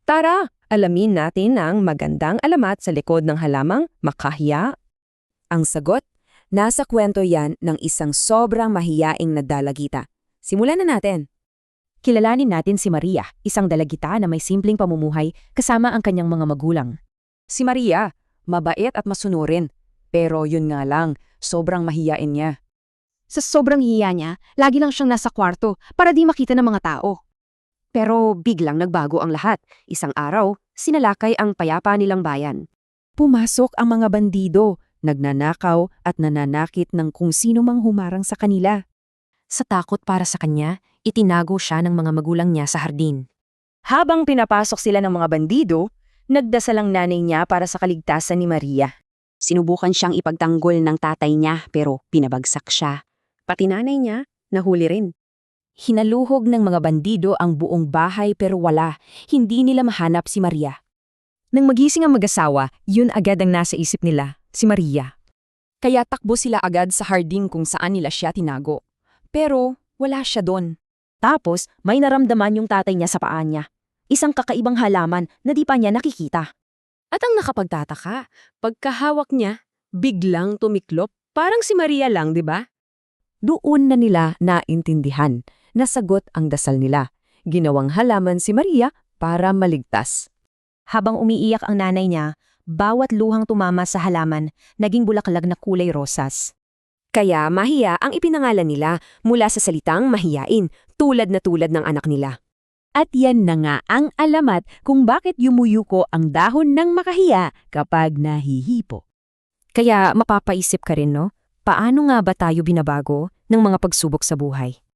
Tara, alamin natin ang magandang alamat sa likod ng halamang makahiya. Ang sagot, nasa kwento yan ng isang sobrang mahiyaing na dalagita. Simulan na natin. Kilalanin natin si Maria, isang dalagita na may simpleng pamumuhay kasama ang kanyang mga magulang. Si Maria, mabait at masunurin. Pero yun nga lang, sobrang mahiyain niya. Sa sobrang hiya niya, lagi lang siyang nasa kwarto para di makita ng mga tao. Pero biglang nagbago ang lahat. Isang araw, sinalakay ang payapa nilang bayan. Pumasok ang mga bandido, nagnanakaw at nananakit ng kung sino mang humarang sa kanila. Sa takot para sa kanya, itinago siya ng mga magulang niya sa hardin. Habang pinapasok sila ng mga bandido, nagdasal ang nanay niya para sa kaligtasan ni Maria. Sinubukan siyang ipagtanggol ng tatay niya pero pinabagsak siya. Pati nanay niya, nahuli rin. Hinaluhog ng mga bandido ang buong bahay pero wala, hindi nila mahanap si Maria. Nang magising ang mag-asawa, yun agad ang nasa isip nila, si Maria. Kaya takbo sila agad sa harding kung saan nila siya tinago. Pero wala siya doon. Tapos, may naramdaman yung tatay niya sa paa niya. Isang kakaibang halaman na di pa niya nakikita. At ang nakapagtataka, pagkahawak niya, biglang tumiklop, parang si Maria lang, di ba? Doon na nila naintindihan. Nasagot ang dasal nila. Ginawang halaman si Maria para maligtas. Habang umiiyak ang nanay niya, bawat luhang tumama sa halaman, naging bulaklak na kulay rosas. Kaya mahiya ang ipinangalan nila mula sa salitang mahiyain, tulad ng anak nila. At yan na nga ang alamat kung bakit yumuyuko ang dahon ng makahiya kapag nahihipo. Kaya mapapaisip ka rin, no? Paano nga ba tayo binabago ng mga pagsubok sa buhay?